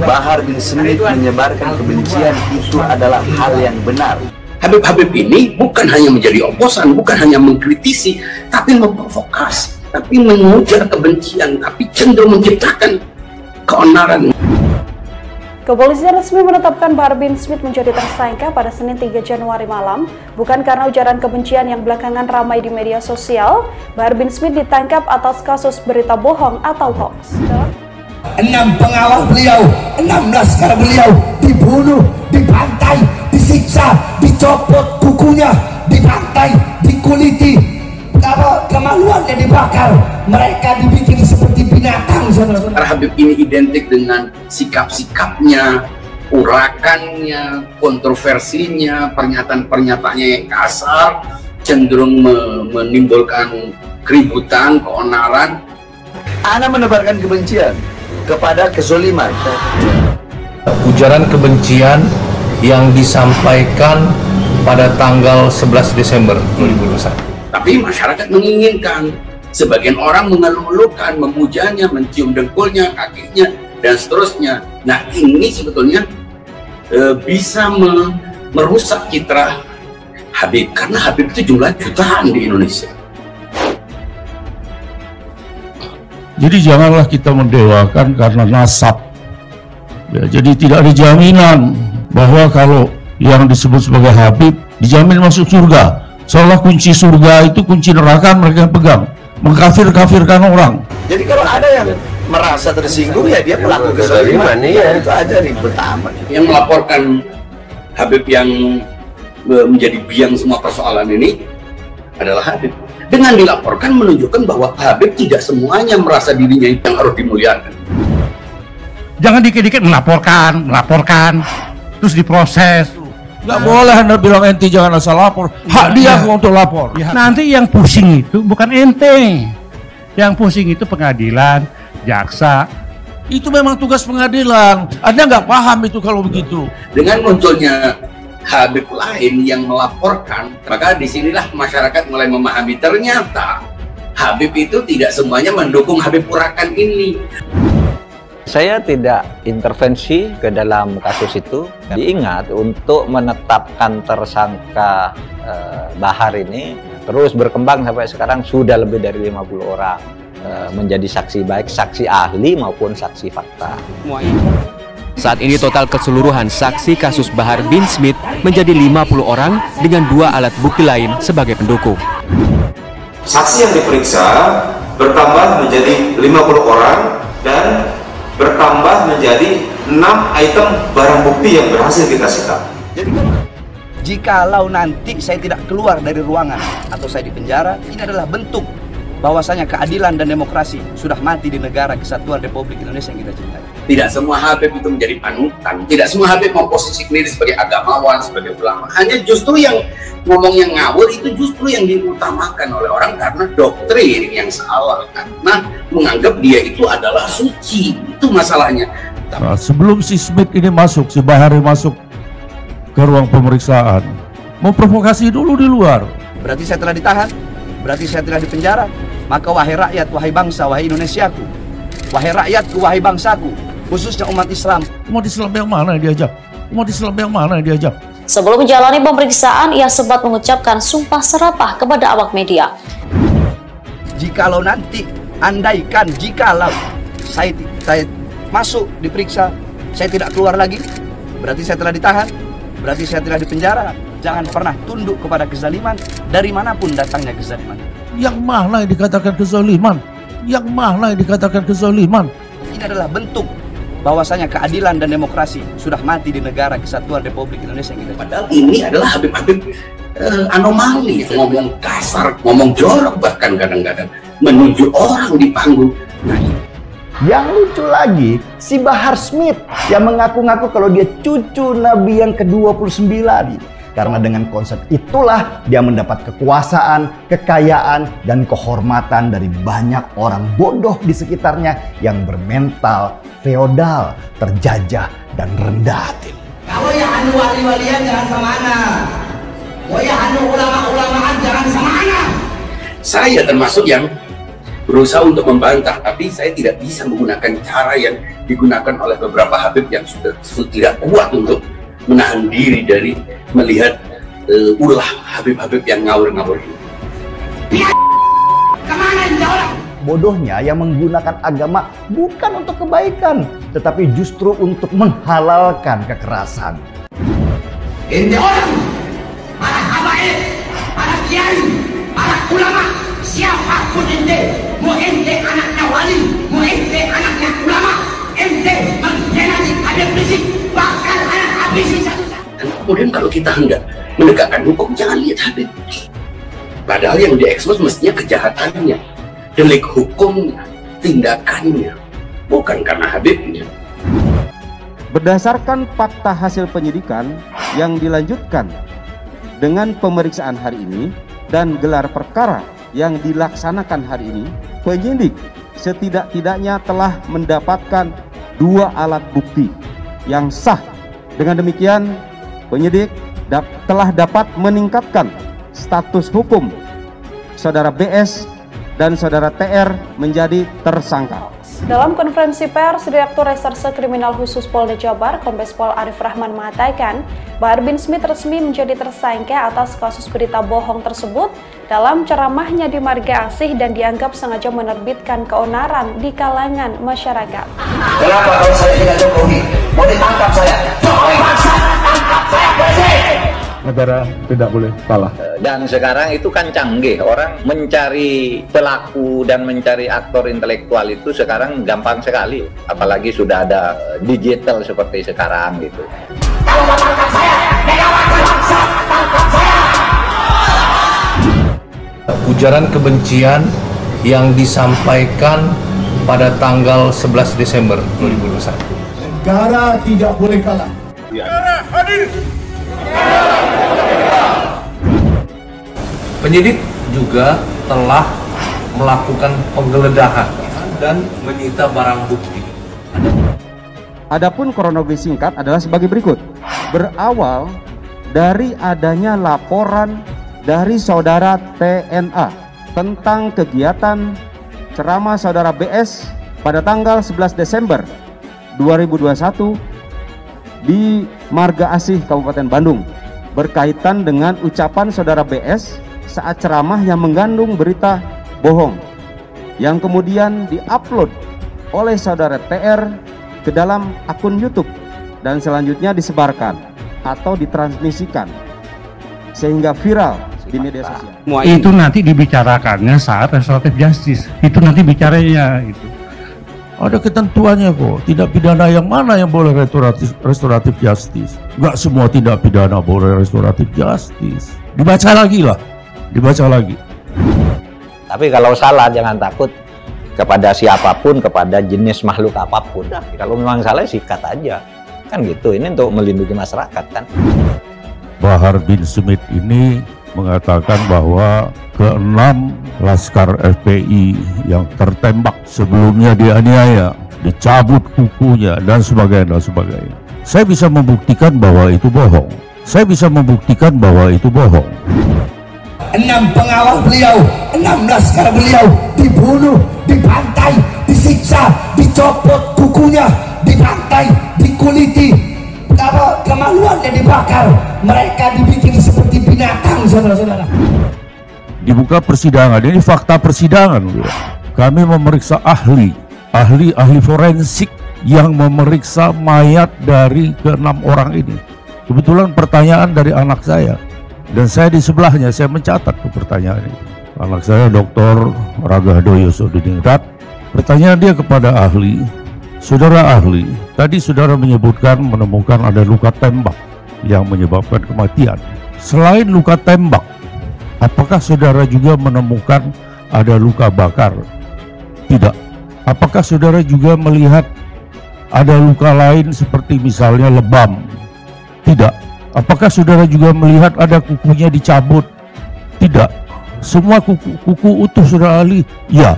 Bahar bin Smith menyebarkan kebencian itu adalah hal yang benar. Habib-habib ini bukan hanya menjadi oposan, bukan hanya mengkritisi, tapi memprovokasi, tapi mengujar kebencian, tapi cenderung menciptakan keonaran. Kepolisian resmi menetapkan Bahar bin Smith menjadi tersangka pada Senin 3 Januari malam, bukan karena ujaran kebencian yang belakangan ramai di media sosial. Bahar bin Smith ditangkap atas kasus berita bohong atau hoax. 6 pengawal beliau, 6 laskar beliau dibunuh, dibantai, disiksa, dicopot kukunya, dibantai, dikuliti, kemaluannya dibakar, mereka dibikin seperti binatang. Saudara Habib ini identik dengan sikap-sikapnya, urakannya, kontroversinya, pernyataan-pernyataannya yang kasar, cenderung menimbulkan keributan, keonaran. Ana menebarkan kebencian kepada kezoliman. Ujaran kebencian yang disampaikan pada tanggal 11 Desember 2021. Tapi masyarakat menginginkan, sebagian orang mengeluh-elukan, memujanya, mencium dengkulnya, kakinya, dan seterusnya. Nah, ini sebetulnya bisa merusak citra Habib, karena Habib itu jumlah jutaan di Indonesia. Jadi janganlah kita mendewakan karena nasab. Ya, jadi tidak ada jaminan bahwa kalau yang disebut sebagai Habib dijamin masuk surga. Seolah kunci surga itu kunci neraka mereka yang pegang, mengkafir-kafirkan orang. Jadi kalau ada yang merasa tersinggung, ya dia pelaku kezaliman. Ya, itu aja ribet amat. Yang melaporkan Habib yang menjadi biang semua persoalan ini adalah Habib. Dengan dilaporkan menunjukkan bahwa Habib tidak semuanya merasa dirinya yang harus dimuliakan. Jangan dikit-dikit melaporkan, terus diproses. Nggak boleh Anda bilang ente jangan asal lapor. Hak dia untuk lapor. Nanti yang pusing itu bukan ente, yang pusing itu pengadilan, jaksa. Itu memang tugas pengadilan. Anda nggak paham itu kalau begitu. Dengan munculnya Habib lain yang melaporkan, maka disinilah masyarakat mulai memahami ternyata Habib itu tidak semuanya mendukung Habib urakan ini. Saya tidak intervensi ke dalam kasus itu. Diingat untuk menetapkan tersangka Bahar ini terus berkembang sampai sekarang sudah lebih dari 50 orang menjadi saksi, baik saksi ahli maupun saksi fakta. Saat ini total keseluruhan saksi kasus Bahar bin Smith menjadi 50 orang dengan 2 alat bukti lain sebagai pendukung. Saksi yang diperiksa bertambah menjadi 50 orang dan bertambah menjadi 6 item barang bukti yang berhasil kita sita. Jikalau nanti saya tidak keluar dari ruangan atau saya di penjara, ini adalah bentuk bahwasanya keadilan dan demokrasi sudah mati di negara kesatuan Republik Indonesia yang kita cintai. Tidak semua Habib itu menjadi panutan, tidak semua Habib memposisikan diri sebagai agamawan, sebagai ulama. Hanya justru yang ngomong yang ngawur itu justru yang diutamakan oleh orang karena doktrin yang salah, karena menganggap dia itu adalah suci. Itu masalahnya. Nah, sebelum si Smith ini masuk, si Bahar masuk ke ruang pemeriksaan, memprovokasi dulu di luar. Berarti saya telah ditahan, berarti saya telah dipenjara. Maka wahai rakyat, wahai bangsa, wahai Indonesiaku, wahai rakyatku, wahai bangsaku, khususnya umat Islam. Umat Islam yang mana yang diajak? Umat Islam yang mana yang diajak? Sebelum menjalani pemeriksaan, ia sempat mengucapkan sumpah serapah kepada awak media. Jikalau nanti, andaikan jikalau saya masuk diperiksa, saya tidak keluar lagi, berarti saya telah ditahan, berarti saya telah dipenjara. Jangan pernah tunduk kepada kezaliman dari manapun datangnya kezaliman. Yang mana yang dikatakan kezaliman? Yang mana yang dikatakan kezaliman? Ini adalah bentuk bahwasanya keadilan dan demokrasi sudah mati di negara kesatuan Republik Indonesia yang kita cintai. Padahal ini adalah Habib-Habib anomali, ngomong kasar, ngomong jorok, bahkan kadang-kadang menunjuk orang di panggung. Nah, yang lucu lagi, si Bahar Smith yang mengaku-ngaku kalau dia cucu Nabi yang ke-29. Karena dengan konsep itulah dia mendapat kekuasaan, kekayaan, dan kehormatan dari banyak orang bodoh di sekitarnya yang bermental feodal, terjajah, dan rendah hati. Kalau yang anu wali-walian jangan sama ana. Yang anu ulama-ulamaan jangan sama ana. Saya termasuk yang berusaha untuk membantah, tapi saya tidak bisa menggunakan cara yang digunakan oleh beberapa Habib yang sudah tidak kuat untuk menahan diri dari melihat ulah Habib-Habib yang ngawur-ngawur ini. Bodohnya yang menggunakan agama bukan untuk kebaikan, tetapi justru untuk menghalalkan kekerasan. Ente orang, para habaib, para kiai, para ulama, siapapun ente, mau ente anaknya wali, mau ente anaknya ulama, ente mengkhianati Habib Rizik, bakal anak habisi satu-satu. Dan kemudian kalau kita hendak menegakkan hukum, jangan lihat Habib. Padahal yang diekspos mestinya kejahatannya, delik hukumnya, tindakannya, bukan karena Habibnya. Berdasarkan fakta hasil penyidikan yang dilanjutkan dengan pemeriksaan hari ini dan gelar perkara yang dilaksanakan hari ini, penyidik setidak-tidaknya telah mendapatkan 2 alat bukti yang sah. Dengan demikian, penyidik telah dapat meningkatkan status hukum Saudara BS dan Saudara TR menjadi tersangka. Dalam konferensi pers, Direktur Reserse Kriminal Khusus Polda Jabar, Kombes Pol Arif Rahman mengatakan, Bahar bin Smit resmi menjadi tersangka atas kasus berita bohong tersebut dalam ceramahnya di Marga Asih dan dianggap sengaja menerbitkan keonaran di kalangan masyarakat. Kenapa kalau saya tidak Jokowi mau ditangkap saya? Jokowi bangsa, tangkap saya polisi. Negara tidak boleh kalah. Dan sekarang itu kan canggih, orang mencari pelaku dan mencari aktor intelektual itu sekarang gampang sekali, apalagi sudah ada digital seperti sekarang gitu. Ujaran kebencian yang disampaikan pada tanggal 11 Desember 2021. Negara tidak boleh kalah. Negara hadir. Penyidik juga telah melakukan penggeledahan dan menyita barang bukti. Adapun kronologi singkat adalah sebagai berikut. Berawal dari adanya laporan dari Saudara TNA tentang kegiatan ceramah Saudara BS pada tanggal 11 Desember 2021 di Marga Asih, Kabupaten Bandung, berkaitan dengan ucapan Saudara BS saat ceramah yang mengandung berita bohong yang kemudian diupload oleh Saudara TR ke dalam akun YouTube dan selanjutnya disebarkan atau ditransmisikan sehingga viral di media sosial. Itu nanti dibicarakannya saat restoratif justice. Itu nanti bicaranya itu. Ada ketentuannya kok, tidak pidana yang mana yang boleh restoratif justice. Enggak semua tidak pidana boleh restoratif justice. Dibaca lagi lah, dibaca lagi. Tapi kalau salah jangan takut kepada siapapun, kepada jenis makhluk apapun. Kalau memang salah sikat aja, kan gitu. Ini untuk melindungi masyarakat kan. Bahar bin Smit ini mengatakan bahwa ke-6 Laskar FPI yang tertembak sebelumnya dianiaya, dicabut kukunya dan sebagainya dan sebagainya. Saya bisa membuktikan bahwa itu bohong. Saya bisa membuktikan bahwa itu bohong. 6 pengawal beliau, 6 laskar beliau dibunuh, dibantai, disiksa, dicopot kukunya, dibantai, dikuliti, kemaluannya dibakar, mereka dibikin seperti binatang, saudara-saudara. Dibuka persidangan, ini fakta persidangan. Kami memeriksa ahli forensik yang memeriksa mayat dari ke-6 orang ini. Kebetulan pertanyaan dari anak saya, dan saya di sebelahnya, saya mencatat pertanyaan ini. Anak saya Dr. Ragadoyo Sodiningrat, pertanyaan dia kepada ahli, saudara ahli, tadi saudara menyebutkan menemukan ada luka tembak yang menyebabkan kematian. Selain luka tembak, apakah saudara juga menemukan ada luka bakar? Tidak. Apakah saudara juga melihat ada luka lain seperti misalnya lebam? Tidak. Apakah saudara juga melihat ada kukunya dicabut? Tidak. Semua kuku utuh, saudara ahli? Ya.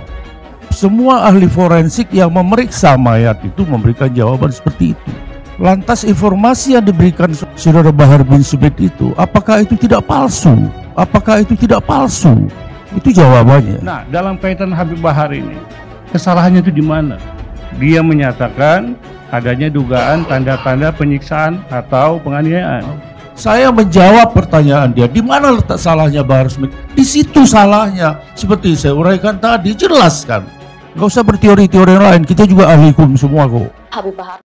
Semua ahli forensik yang memeriksa mayat itu memberikan jawaban seperti itu. Lantas informasi yang diberikan saudara Bahar bin Smit itu, apakah itu tidak palsu? Apakah itu tidak palsu? Itu jawabannya. Nah, dalam kaitan Habib Bahar ini, kesalahannya itu di mana? Dia menyatakan adanya dugaan tanda-tanda penyiksaan atau penganiayaan. Saya menjawab pertanyaan dia, di mana letak salahnya Bahar Smith? Di situ salahnya. Seperti saya uraikan tadi, jelas kan. Gak usah berteori-teori lain, kita juga ahli hukum semua kok. Habib Bahar